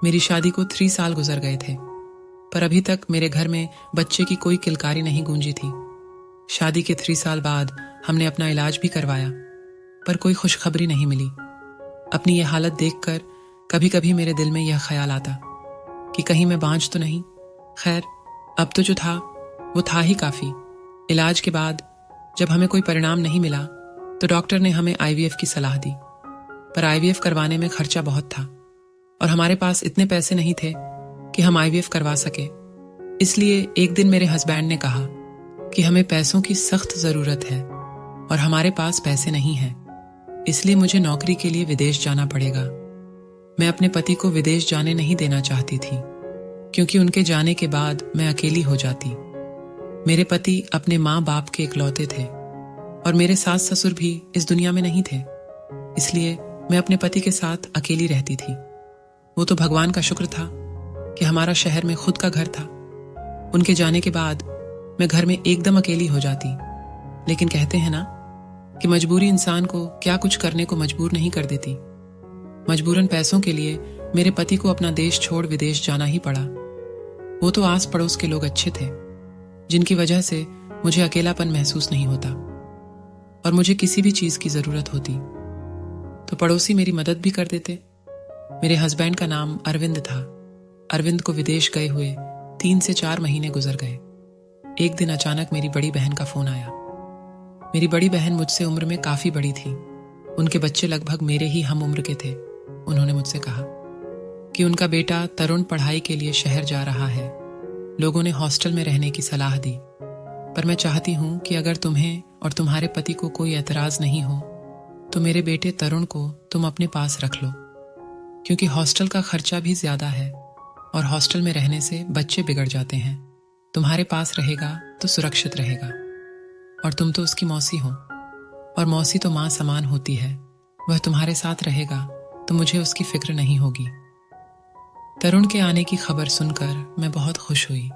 मेरी शादी को 3 साल गुजर गए थे, पर अभी तक मेरे घर में बच्चे की कोई किलकारी नहीं गूंजी थी। शादी के 3 साल बाद हमने अपना इलाज भी करवाया, पर कोई खुशखबरी नहीं मिली। अपनी ये हालत देखकर कभी कभी मेरे दिल में यह ख्याल आता कि कहीं मैं बांझ तो नहीं। खैर, अब तो जो था वो था ही काफ़ी। इलाज के बाद जब हमें कोई परिणाम नहीं मिला तो डॉक्टर ने हमें आईवीएफ की सलाह दी, पर आईवीएफ करवाने में खर्चा बहुत था और हमारे पास इतने पैसे नहीं थे कि हम आईवीएफ करवा सके। इसलिए एक दिन मेरे हस्बैंड ने कहा कि हमें पैसों की सख्त ज़रूरत है और हमारे पास पैसे नहीं हैं, इसलिए मुझे नौकरी के लिए विदेश जाना पड़ेगा। मैं अपने पति को विदेश जाने नहीं देना चाहती थी, क्योंकि उनके जाने के बाद मैं अकेली हो जाती। मेरे पति अपने माँ बाप के इकलौते थे और मेरे सास ससुर भी इस दुनिया में नहीं थे, इसलिए मैं अपने पति के साथ अकेली रहती थी। वो तो भगवान का शुक्र था कि हमारा शहर में खुद का घर था। उनके जाने के बाद मैं घर में एकदम अकेली हो जाती। लेकिन कहते हैं ना कि मजबूरी इंसान को क्या कुछ करने को मजबूर नहीं कर देती। मजबूरन पैसों के लिए मेरे पति को अपना देश छोड़ विदेश जाना ही पड़ा। वो तो आस पड़ोस के लोग अच्छे थे, जिनकी वजह से मुझे अकेलापन महसूस नहीं होता, और मुझे किसी भी चीज की जरूरत होती तो पड़ोसी मेरी मदद भी कर देते। मेरे हस्बैंड का नाम अरविंद था। अरविंद को विदेश गए हुए 3 से 4 महीने गुजर गए। एक दिन अचानक मेरी बड़ी बहन का फोन आया। मेरी बड़ी बहन मुझसे उम्र में काफी बड़ी थी। उनके बच्चे लगभग मेरे ही हम उम्र के थे। उन्होंने मुझसे कहा कि उनका बेटा तरुण पढ़ाई के लिए शहर जा रहा है। लोगों ने हॉस्टल में रहने की सलाह दी, पर मैं चाहती हूं कि अगर तुम्हें और तुम्हारे पति को कोई एतराज नहीं हो तो मेरे बेटे तरुण को तुम अपने पास रख लो, क्योंकि हॉस्टल का खर्चा भी ज्यादा है और हॉस्टल में रहने से बच्चे बिगड़ जाते हैं। तुम्हारे पास रहेगा तो सुरक्षित रहेगा, और तुम तो उसकी मौसी हो, और मौसी तो माँ समान होती है। वह तुम्हारे साथ रहेगा तो मुझे उसकी फिक्र नहीं होगी। तरुण के आने की खबर सुनकर मैं बहुत खुश हुई,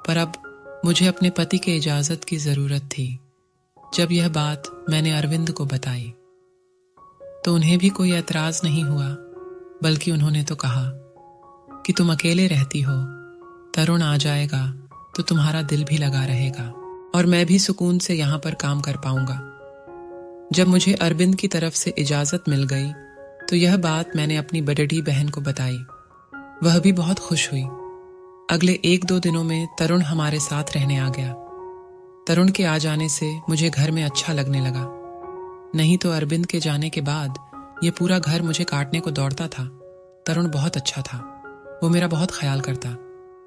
पर अब मुझे अपने पति के इजाजत की जरूरत थी। जब यह बात मैंने अरविंद को बताई तो उन्हें भी कोई एतराज नहीं हुआ, बल्कि उन्होंने तो कहा कि तुम अकेले रहती हो, तरुण आ जाएगा तो तुम्हारा दिल भी लगा रहेगा और मैं भी सुकून से यहाँ पर काम कर पाऊंगा। जब मुझे अरविंद की तरफ से इजाजत मिल गई तो यह बात मैंने अपनी बड़ी बहन को बताई। वह भी बहुत खुश हुई। अगले 1-2 दिनों में तरुण हमारे साथ रहने आ गया। तरुण के आ जाने से मुझे घर में अच्छा लगने लगा, नहीं तो अरविंद के जाने के बाद ये पूरा घर मुझे काटने को दौड़ता था। तरुण बहुत अच्छा था, वो मेरा बहुत ख्याल करता।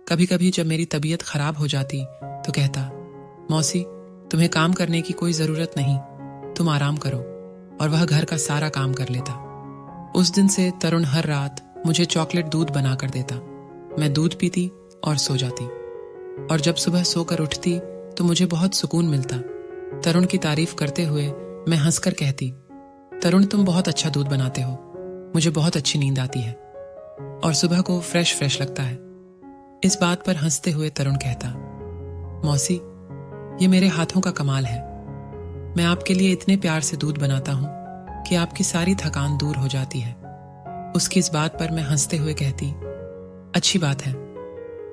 कभी कभी जब मेरी तबीयत खराब हो जाती तो कहता, मौसी तुम्हें काम करने की कोई जरूरत नहीं, तुम आराम करो, और वह घर का सारा काम कर लेता। उस दिन से तरुण हर रात मुझे चॉकलेट दूध बना कर देता। मैं दूध पीती और सो जाती, और जब सुबह सोकर उठती तो मुझे बहुत सुकून मिलता। तरुण की तारीफ करते हुए मैं हंसकर कहती, तरुण तुम बहुत अच्छा दूध बनाते हो, मुझे बहुत अच्छी नींद आती है और सुबह को फ्रेश फ्रेश लगता है। इस बात पर हंसते हुए तरुण कहता, मौसी ये मेरे हाथों का कमाल है। मैं आपके लिए इतने प्यार से दूध बनाता हूं कि आपकी सारी थकान दूर हो जाती है। उसकी इस बात पर मैं हंसते हुए कहती, अच्छी बात है,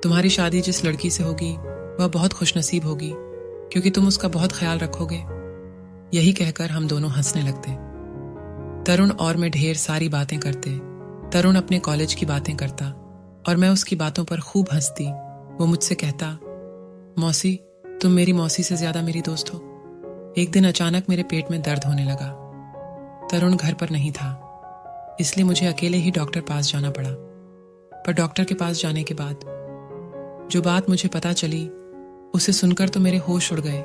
तुम्हारी शादी जिस लड़की से होगी वह बहुत खुशनसीब होगी, क्योंकि तुम उसका बहुत ख्याल रखोगे। यही कहकर हम दोनों हंसने लगते। तरुण और मैं ढेर सारी बातें करते। तरुण अपने कॉलेज की बातें करता और मैं उसकी बातों पर खूब हंसती। वो मुझसे कहता, मौसी तुम मेरी मौसी से ज्यादा मेरी दोस्त हो। एक दिन अचानक मेरे पेट में दर्द होने लगा। तरुण घर पर नहीं था, इसलिए मुझे अकेले ही डॉक्टर पास जाना पड़ा। पर डॉक्टर के पास जाने के बाद जो बात मुझे पता चली उसे सुनकर तो मेरे होश उड़ गए।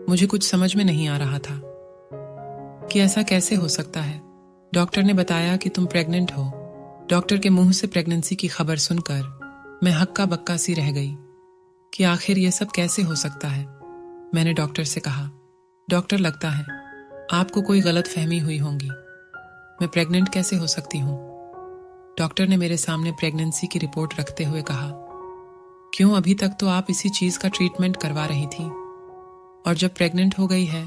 मुझे कुछ समझ में नहीं आ रहा था कि ऐसा कैसे हो सकता है। डॉक्टर ने बताया कि तुम प्रेग्नेंट हो। डॉक्टर के मुंह से प्रेगनेंसी की खबर सुनकर मैं हक्का बक्का सी रह गई कि आखिर यह सब कैसे हो सकता है। मैंने डॉक्टर से कहा, डॉक्टर लगता है आपको कोई गलत फहमी हुई होगी, मैं प्रेग्नेंट कैसे हो सकती हूँ। डॉक्टर ने मेरे सामने प्रेगनेंसी की रिपोर्ट रखते हुए कहा, क्यों अभी तक तो आप इसी चीज का ट्रीटमेंट करवा रही थी, और जब प्रेग्नेंट हो गई है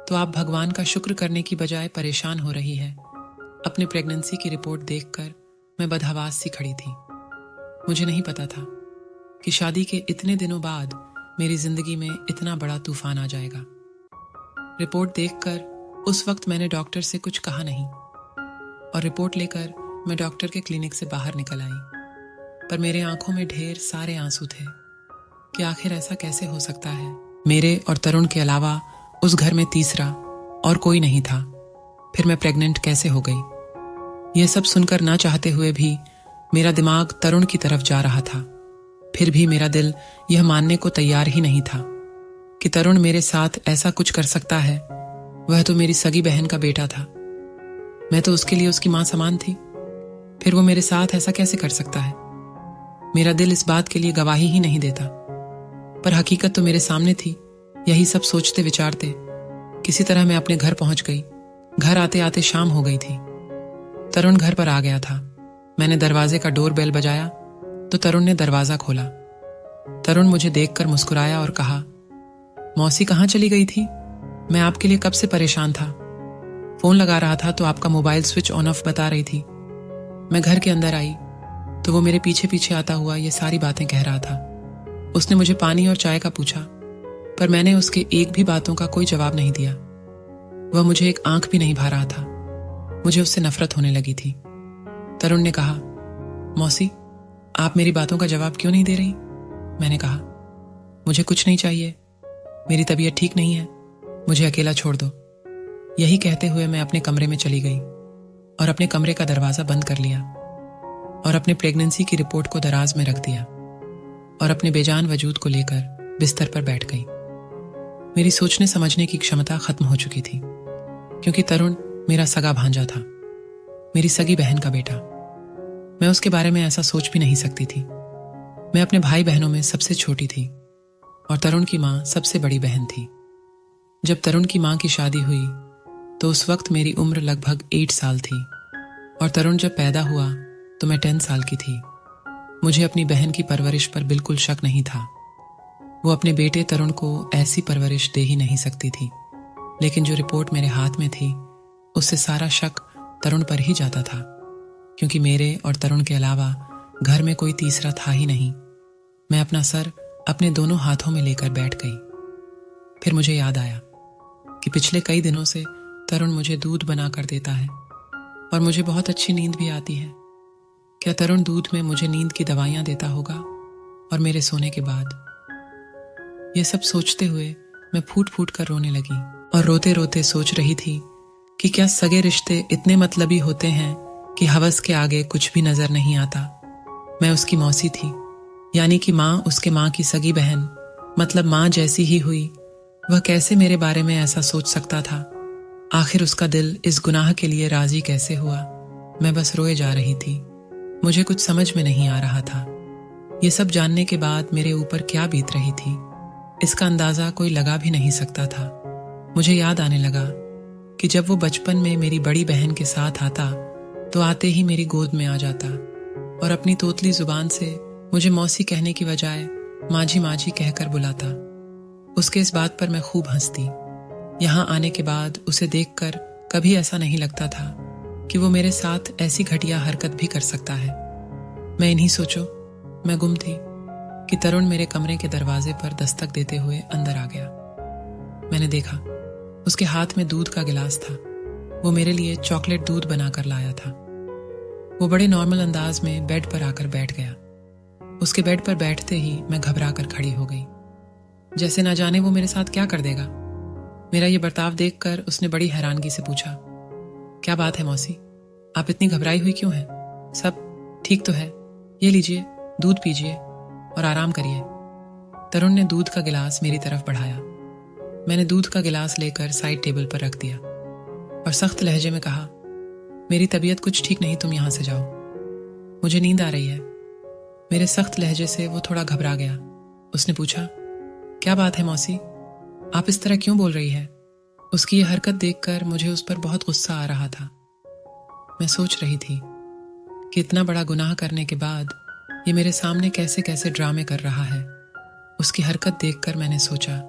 तो आप भगवान का शुक्र करने की बजाय परेशान हो रही है। अपने प्रेगनेंसी की रिपोर्ट देखकर मैं बदहवास सी खड़ी थी। मुझे नहीं पता था कि शादी के इतने दिनों बाद मेरी जिंदगी में इतना बड़ा तूफान आ जाएगा। रिपोर्ट देखकर उस वक्त मैंने डॉक्टर से कुछ कहा नहीं और रिपोर्ट लेकर मैं डॉक्टर के क्लिनिक से बाहर निकल आई। पर मेरे आंखों में ढेर सारे आंसू थे कि आखिर ऐसा कैसे हो सकता है। मेरे और तरुण के अलावा उस घर में तीसरा और कोई नहीं था। फिर मैं प्रेग्नेंट कैसे हो गई? यह सब सुनकर ना चाहते हुए भी मेरा दिमाग तरुण की तरफ जा रहा था। फिर भी मेरा दिल यह मानने को तैयार ही नहीं था कि तरुण मेरे साथ ऐसा कुछ कर सकता है। वह तो मेरी सगी बहन का बेटा था। मैं तो उसके लिए उसकी मां समान थी। फिर वो मेरे साथ ऐसा कैसे कर सकता है? मेरा दिल इस बात के लिए गवाही ही नहीं देता। पर हकीकत तो मेरे सामने थी। यही सब सोचते विचारते किसी तरह मैं अपने घर पहुंच गई। घर आते आते शाम हो गई थी। तरुण घर पर आ गया था। मैंने दरवाजे का डोर बेल बजाया तो तरुण ने दरवाजा खोला। तरुण मुझे देखकर मुस्कुराया और कहा, मौसी कहाँ चली गई थी? मैं आपके लिए कब से परेशान था। फोन लगा रहा था तो आपका मोबाइल स्विच ऑन ऑफ बता रही थी। मैं घर के अंदर आई तो वो मेरे पीछे पीछे आता हुआ ये सारी बातें कह रहा था। उसने मुझे पानी और चाय का पूछा, पर मैंने उसके एक भी बातों का कोई जवाब नहीं दिया। वह मुझे एक आंख भी नहीं भा रहा था। मुझे उससे नफरत होने लगी थी। तरुण ने कहा, मौसी आप मेरी बातों का जवाब क्यों नहीं दे रही? मैंने कहा, मुझे कुछ नहीं चाहिए, मेरी तबीयत ठीक नहीं है, मुझे अकेला छोड़ दो। यही कहते हुए मैं अपने कमरे में चली गई और अपने कमरे का दरवाजा बंद कर लिया और अपने प्रेगनेंसी की रिपोर्ट को दराज में रख दिया और अपने बेजान वजूद को लेकर बिस्तर पर बैठ गई। मेरी सोचने समझने की क्षमता खत्म हो चुकी थी, क्योंकि तरुण मेरा सगा भांजा था, मेरी सगी बहन का बेटा। मैं उसके बारे में ऐसा सोच भी नहीं सकती थी। मैं अपने भाई बहनों में सबसे छोटी थी और तरुण की माँ सबसे बड़ी बहन थी। जब तरुण की माँ की शादी हुई तो उस वक्त मेरी उम्र लगभग 8 साल थी और तरुण जब पैदा हुआ तो मैं 10 साल की थी। मुझे अपनी बहन की परवरिश पर बिल्कुल शक नहीं था। वो अपने बेटे तरुण को ऐसी परवरिश दे ही नहीं सकती थी। लेकिन जो रिपोर्ट मेरे हाथ में थी उससे सारा शक तरुण पर ही जाता था, क्योंकि मेरे और तरुण के अलावा घर में कोई तीसरा था ही नहीं। मैं अपना सर अपने दोनों हाथों में लेकर बैठ गई। फिर मुझे याद आया कि पिछले कई दिनों से तरुण मुझे दूध बना कर देता है और मुझे बहुत अच्छी नींद भी आती है। क्या तरुण दूध में मुझे नींद की दवाइयां देता होगा और मेरे सोने के बाद? ये सब सोचते हुए मैं फूट फूट कर रोने लगी और रोते रोते सोच रही थी कि क्या सगे रिश्ते इतने मतलबी होते हैं कि हवस के आगे कुछ भी नजर नहीं आता। मैं उसकी मौसी थी, यानी कि माँ उसके माँ की सगी बहन, मतलब माँ जैसी ही हुई। वह कैसे मेरे बारे में ऐसा सोच सकता था? आखिर उसका दिल इस गुनाह के लिए राजी कैसे हुआ? मैं बस रोए जा रही थी। मुझे कुछ समझ में नहीं आ रहा था। ये सब जानने के बाद मेरे ऊपर क्या बीत रही थी, इसका अंदाजा कोई लगा भी नहीं सकता था। मुझे याद आने लगा कि जब वो बचपन में मेरी बड़ी बहन के साथ आता तो आते ही मेरी गोद में आ जाता और अपनी तोतली जुबान से मुझे मौसी कहने की बजाय माझी माझी कहकर बुलाता। उसके इस बात पर मैं खूब हंसती। यहाँ आने के बाद उसे देखकर कभी ऐसा नहीं लगता था कि वो मेरे साथ ऐसी घटिया हरकत भी कर सकता है। मैं इन्हीं सोचो मैं गुम थी कि तरुण मेरे कमरे के दरवाजे पर दस्तक देते हुए अंदर आ गया। मैंने देखा उसके हाथ में दूध का गिलास था। वो मेरे लिए चॉकलेट दूध बनाकर लाया था। वो बड़े नॉर्मल अंदाज में बेड पर आकर बैठ गया। उसके बेड पर बैठते ही मैं घबरा कर खड़ी हो गई, जैसे ना जाने वो मेरे साथ क्या कर देगा। मेरा ये बर्ताव देखकर उसने बड़ी हैरानगी से पूछा, क्या बात है मौसी, आप इतनी घबराई हुई क्यों हैं? सब ठीक तो है? ये लीजिए दूध पीजिए और आराम करिए। तरुण ने दूध का गिलास मेरी तरफ बढ़ाया। मैंने दूध का गिलास लेकर साइड टेबल पर रख दिया और सख्त लहजे में कहा, मेरी तबीयत कुछ ठीक नहीं, तुम यहां से जाओ, मुझे नींद आ रही है। मेरे सख्त लहजे से वो थोड़ा घबरा गया। उसने पूछा, क्या बात है मौसी, आप इस तरह क्यों बोल रही है? उसकी ये हरकत देखकर मुझे उस पर बहुत गुस्सा आ रहा था। मैं सोच रही थी कि इतना बड़ा गुनाह करने के बाद ये मेरे सामने कैसे कैसे ड्रामे कर रहा है। उसकी हरकत देखकर मैंने सोचा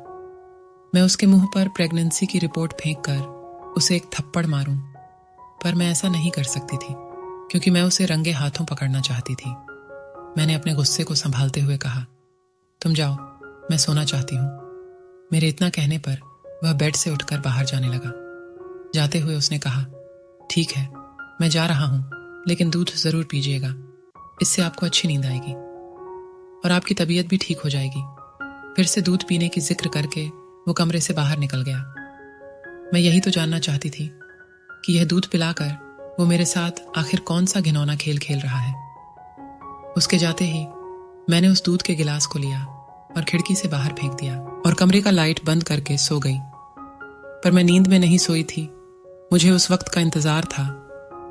मैं उसके मुंह पर प्रेगनेंसी की रिपोर्ट फेंक कर उसे एक थप्पड़ मारूं, पर मैं ऐसा नहीं कर सकती थी। क्योंकि मैं उसे रंगे हाथों पकड़ना चाहती थी। मैंने अपने गुस्से को संभालते हुए कहा, तुम जाओ, मैं सोना चाहती हूँ। मेरे इतना कहने पर वह बेड से उठकर बाहर जाने लगा। जाते हुए उसने कहा, ठीक है, मैं जा रहा हूँ, लेकिन दूध जरूर पीजिएगा, इससे आपको अच्छी नींद आएगी और आपकी तबीयत भी ठीक हो जाएगी। फिर से दूध पीने की जिक्र करके वो कमरे से बाहर निकल गया। मैं यही तो जानना चाहती थी कि यह दूध पिलाकर वो मेरे साथ आखिर कौन सा घिनौना खेल खेल रहा है। उसके जाते ही मैंने उस दूध के गिलास को लिया और खिड़की से बाहर फेंक दिया और कमरे का लाइट बंद करके सो गई। पर मैं नींद में नहीं सोई थी। मुझे उस वक्त का इंतजार था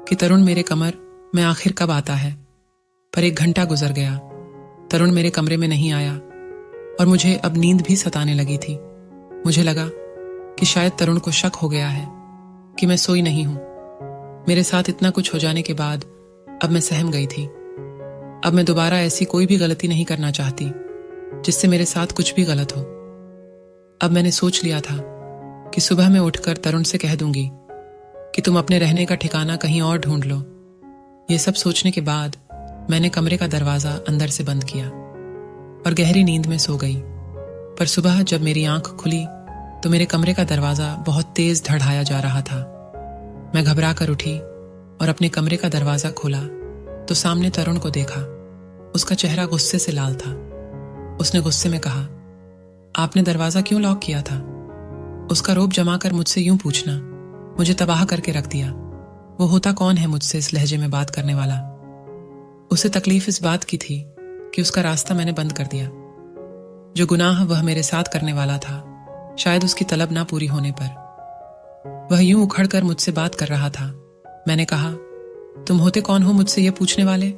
कि तरुण मेरे कमर में आखिर कब आता है। पर 1 घंटा गुजर गया, तरुण मेरे कमरे में नहीं आया और मुझे अब नींद भी सताने लगी थी। मुझे लगा कि शायद तरुण को शक हो गया है कि मैं सोई नहीं हूं। मेरे साथ इतना कुछ हो जाने के बाद अब मैं सहम गई थी। अब मैं दोबारा ऐसी कोई भी गलती नहीं करना चाहती जिससे मेरे साथ कुछ भी गलत हो। अब मैंने सोच लिया था कि सुबह मैं उठकर तरुण से कह दूंगी कि तुम अपने रहने का ठिकाना कहीं और ढूंढ लो। ये सब सोचने के बाद मैंने कमरे का दरवाजा अंदर से बंद किया और गहरी नींद में सो गई। पर सुबह जब मेरी आंख खुली तो मेरे कमरे का दरवाजा बहुत तेज धड़ाया जा रहा था। मैं घबरा कर उठी और अपने कमरे का दरवाजा खोला तो सामने तरुण को देखा। उसका चेहरा गुस्से से लाल था। उसने गुस्से में कहा, आपने दरवाजा क्यों लॉक किया था? उसका रोब जमाकर मुझसे यूं पूछना मुझे तबाह करके रख दिया। वो होता कौन है मुझसे इस लहजे में बात करने वाला? उसे तकलीफ इस बात की थी कि उसका रास्ता मैंने बंद कर दिया। जो गुनाह वह मेरे साथ करने वाला था, शायद उसकी तलब ना पूरी होने पर वह यूं उखड़कर मुझसे बात कर रहा था। मैंने कहा, तुम होते कौन हो मुझसे ये पूछने वाले?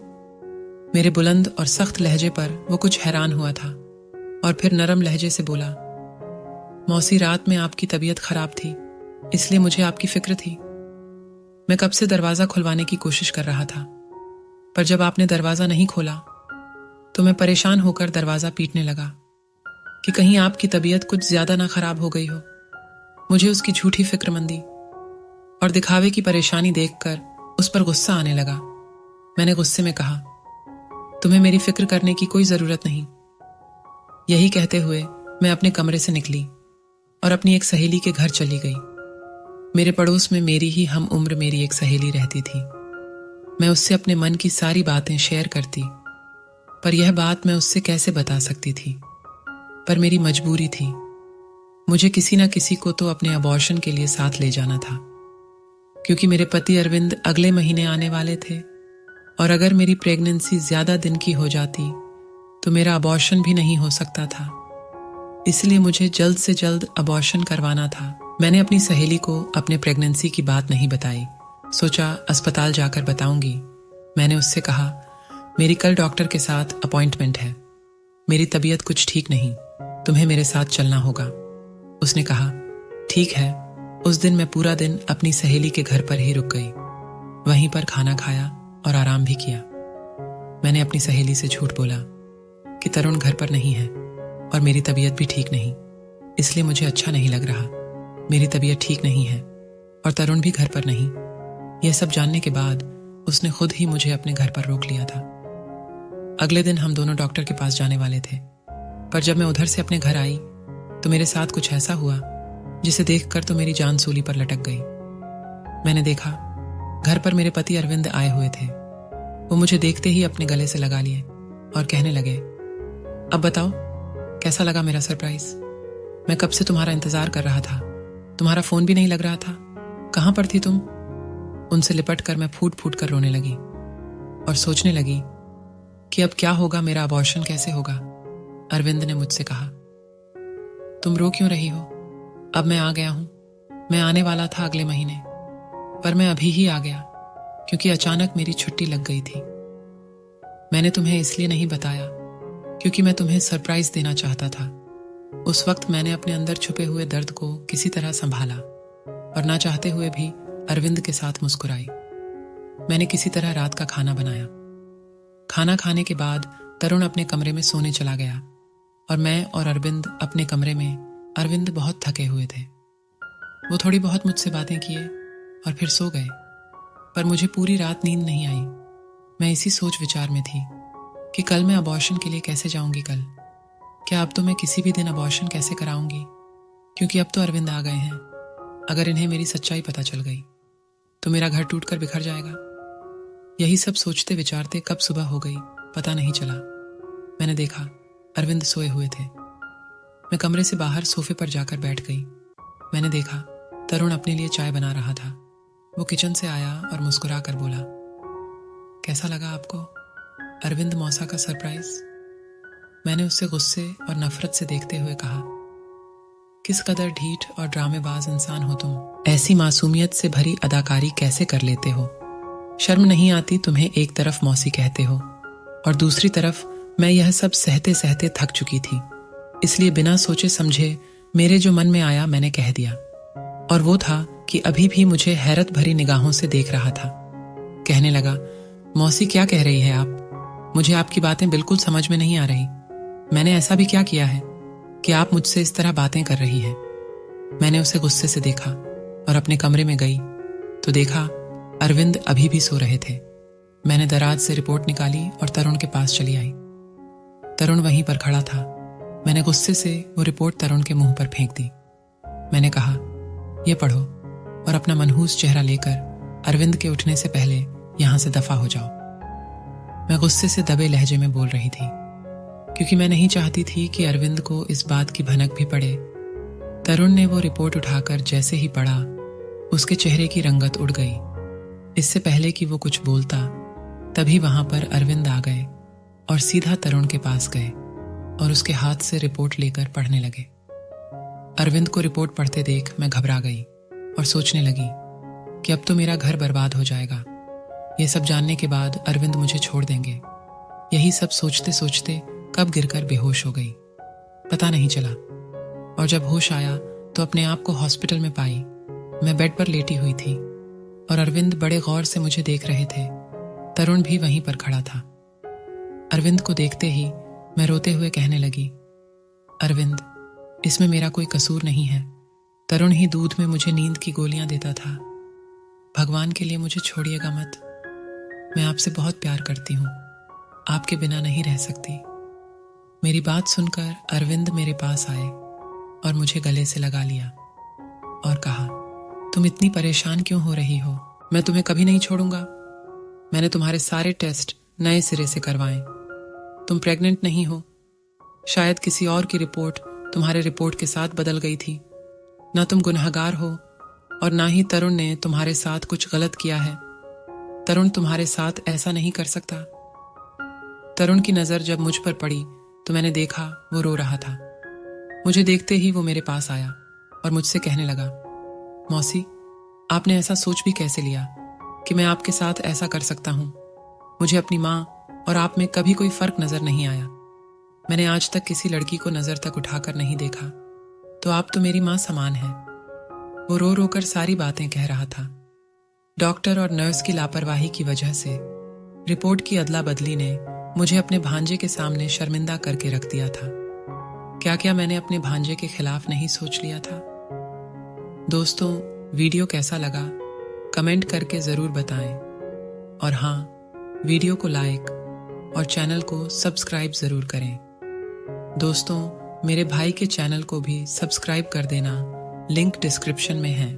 मेरे बुलंद और सख्त लहजे पर वो कुछ हैरान हुआ था और फिर नरम लहजे से बोला, मौसी, रात में आपकी तबीयत खराब थी, इसलिए मुझे आपकी फिक्र थी। मैं कब से दरवाजा खुलवाने की कोशिश कर रहा था, पर जब आपने दरवाजा नहीं खोला तो मैं परेशान होकर दरवाजा पीटने लगा कि कहीं आपकी तबीयत कुछ ज्यादा ना खराब हो गई हो। मुझे उसकी झूठी फिक्रमंदी और दिखावे की परेशानी देखकर उस पर गुस्सा आने लगा। मैंने गुस्से में कहा, तुम्हें मेरी फिक्र करने की कोई जरूरत नहीं। यही कहते हुए मैं अपने कमरे से निकली और अपनी एक सहेली के घर चली गई। मेरे पड़ोस में मेरी ही हम उम्र मेरी एक सहेली रहती थी। मैं उससे अपने मन की सारी बातें शेयर करती, पर यह बात मैं उससे कैसे बता सकती थी? पर मेरी मजबूरी थी। मुझे किसी न किसी को तो अपने अबॉर्शन के लिए साथ ले जाना था, क्योंकि मेरे पति अरविंद अगले महीने आने वाले थे और अगर मेरी प्रेगनेंसी ज्यादा दिन की हो जाती तो मेरा अबॉर्शन भी नहीं हो सकता था। इसलिए मुझे जल्द से जल्द अबॉर्शन करवाना था। मैंने अपनी सहेली को अपने प्रेगनेंसी की बात नहीं बताई। सोचा अस्पताल जाकर बताऊंगी। मैंने उससे कहा, मेरी कल डॉक्टर के साथ अपॉइंटमेंट है, मेरी तबीयत कुछ ठीक नहीं, तुम्हें मेरे साथ चलना होगा। उसने कहा, ठीक है। उस दिन मैं पूरा दिन अपनी सहेली के घर पर ही रुक गई। वहीं पर खाना खाया और आराम भी किया। मैंने अपनी सहेली से झूठ बोला कि तरुण घर पर नहीं है और मेरी तबीयत भी ठीक नहीं, इसलिए मुझे अच्छा नहीं लग रहा। मेरी तबीयत ठीक नहीं है और तरुण भी घर पर नहीं। यह सब जानने के बाद उसने खुद ही मुझे अपने घर पर रोक लिया था। अगले दिन हम दोनों डॉक्टर के पास जाने वाले थे, पर जब मैं उधर से अपने घर आई तो मेरे साथ कुछ ऐसा हुआ जिसे देखकर तो मेरी जान सूली पर लटक गई। मैंने देखा घर पर मेरे पति अरविंद आए हुए थे। वो मुझे देखते ही अपने गले से लगा लिए और कहने लगे, अब बताओ कैसा लगा मेरा सरप्राइज? मैं कब से तुम्हारा इंतजार कर रहा था, तुम्हारा फोन भी नहीं लग रहा था, कहां पर थी तुम? उनसे लिपट कर मैं फूट फूट कर रोने लगी और सोचने लगी कि अब क्या होगा, मेरा अबॉर्शन कैसे होगा। अरविंद ने मुझसे कहा, तुम रो क्यों रही हो? अब मैं आ गया हूं। मैं आने वाला था अगले महीने, पर मैं अभी ही आ गया क्योंकि अचानक मेरी छुट्टी लग गई थी। मैंने तुम्हें इसलिए नहीं बताया क्योंकि मैं तुम्हें सरप्राइज देना चाहता था। उस वक्त मैंने अपने अंदर छुपे हुए दर्द को किसी तरह संभाला और ना चाहते हुए भी अरविंद के साथ मुस्कुराई। मैंने किसी तरह रात का खाना बनाया। खाना खाने के बाद तरुण अपने कमरे में सोने चला गया और मैं और अरविंद अपने कमरे में। अरविंद बहुत थके हुए थे। वो थोड़ी बहुत मुझसे बातें किए और फिर सो गए। पर मुझे पूरी रात नींद नहीं आई। मैं इसी सोच विचार में थी कि कल मैं अबॉर्शन के लिए कैसे जाऊंगी। कल क्या अब तो मैं किसी भी दिन अबॉर्शन कैसे कराऊंगी, क्योंकि अब तो अरविंद आ गए हैं। अगर इन्हें मेरी सच्चाई पता चल गई तो मेरा घर टूटकर बिखर जाएगा। यही सब सोचते विचारते कब सुबह हो गई पता नहीं चला। मैंने देखा अरविंद सोए हुए थे। मैं कमरे से बाहर सोफे पर जाकर बैठ गई। मैंने देखा तरुण अपने लिए चाय बना रहा था। वो किचन से आया और मुस्कुरा कर बोला, कैसा लगा आपको अरविंद मौसा का सरप्राइज? मैंने उससे गुस्से और नफरत से देखते हुए कहा, किस कदर ढीठ और ड्रामेबाज इंसान हो तुम। ऐसी मासूमियत से भरी अदाकारी कैसे कर लेते हो? शर्म नहीं आती तुम्हें? एक तरफ मौसी कहते हो और दूसरी तरफ मैं यह सब सहते सहते थक चुकी थी, इसलिए बिना सोचे समझे मेरे जो मन में आया मैंने कह दिया। और वो था कि अभी भी मुझे हैरत भरी निगाहों से देख रहा था। कहने लगा, मौसी क्या कह रही है आप? मुझे आपकी बातें बिल्कुल समझ में नहीं आ रही। मैंने ऐसा भी क्या किया है कि आप मुझसे इस तरह बातें कर रही हैं? मैंने उसे गुस्से से देखा और अपने कमरे में गई तो देखा अरविंद अभी भी सो रहे थे। मैंने दराज से रिपोर्ट निकाली और तरुण के पास चली आई। तरुण वहीं पर खड़ा था। मैंने गुस्से से वो रिपोर्ट तरुण के मुंह पर फेंक दी। मैंने कहा, ये पढ़ो और अपना मनहूस चेहरा लेकर अरविंद के उठने से पहले यहां से दफा हो जाओ। मैं गुस्से से दबे लहजे में बोल रही थी, क्योंकि मैं नहीं चाहती थी कि अरविंद को इस बात की भनक भी पड़े। तरुण ने वो रिपोर्ट उठाकर जैसे ही पढ़ा, उसके चेहरे की रंगत उड़ गई। इससे पहले कि वो कुछ बोलता, तभी वहां पर अरविंद आ गए और सीधा तरुण के पास गए और उसके हाथ से रिपोर्ट लेकर पढ़ने लगे। अरविंद को रिपोर्ट पढ़ते देख मैं घबरा गई और सोचने लगी कि अब तो मेरा घर बर्बाद हो जाएगा। ये सब जानने के बाद अरविंद मुझे छोड़ देंगे। यही सब सोचते सोचते कब गिरकर बेहोश हो गई पता नहीं चला, और जब होश आया तो अपने आप को हॉस्पिटल में पाई। मैं बेड पर लेटी हुई थी और अरविंद बड़े गौर से मुझे देख रहे थे। तरुण भी वहीं पर खड़ा था। अरविंद को देखते ही मैं रोते हुए कहने लगी, अरविंद, इसमें मेरा कोई कसूर नहीं है। तरुण ही दूध में मुझे नींद की गोलियां देता था। भगवान के लिए मुझे छोड़िएगा मत। मैं आपसे बहुत प्यार करती हूँ, आपके बिना नहीं रह सकती। मेरी बात सुनकर अरविंद मेरे पास आए और मुझे गले से लगा लिया और कहा, तुम इतनी परेशान क्यों हो रही हो? मैं तुम्हें कभी नहीं छोड़ूंगा। मैंने तुम्हारे सारे टेस्ट नए सिरे से करवाए। तुम प्रेग्नेंट नहीं हो। शायद किसी और की रिपोर्ट तुम्हारे रिपोर्ट के साथ बदल गई थी। ना तुम गुनहगार हो और ना ही तरुण ने तुम्हारे साथ कुछ गलत किया है। तरुण तुम्हारे साथ ऐसा नहीं कर सकता। तरुण की नजर जब मुझ पर पड़ी तो मैंने देखा वो रो रहा था। मुझे देखते ही वो मेरे पास आया और मुझसे कहने लगा, मौसी, आपने ऐसा सोच भी कैसे लिया कि मैं आपके साथ ऐसा कर सकता हूं? मुझे अपनी माँ और आप में कभी कोई फर्क नजर नहीं आया। मैंने आज तक किसी लड़की को नजर तक उठाकर नहीं देखा, तो आप तो मेरी माँ समान हैं। वो रो रो कर सारी बातें कह रहा था। डॉक्टर और नर्स की लापरवाही की वजह से रिपोर्ट की अदला बदली ने मुझे अपने भांजे के सामने शर्मिंदा करके रख दिया था। क्या क्या मैंने अपने भांजे के खिलाफ नहीं सोच लिया था? दोस्तों, वीडियो कैसा लगा कमेंट करके जरूर बताएं, और हाँ, वीडियो को लाइक और चैनल को सब्सक्राइब जरूर करें। दोस्तों, मेरे भाई के चैनल को भी सब्सक्राइब कर देना, लिंक डिस्क्रिप्शन में है।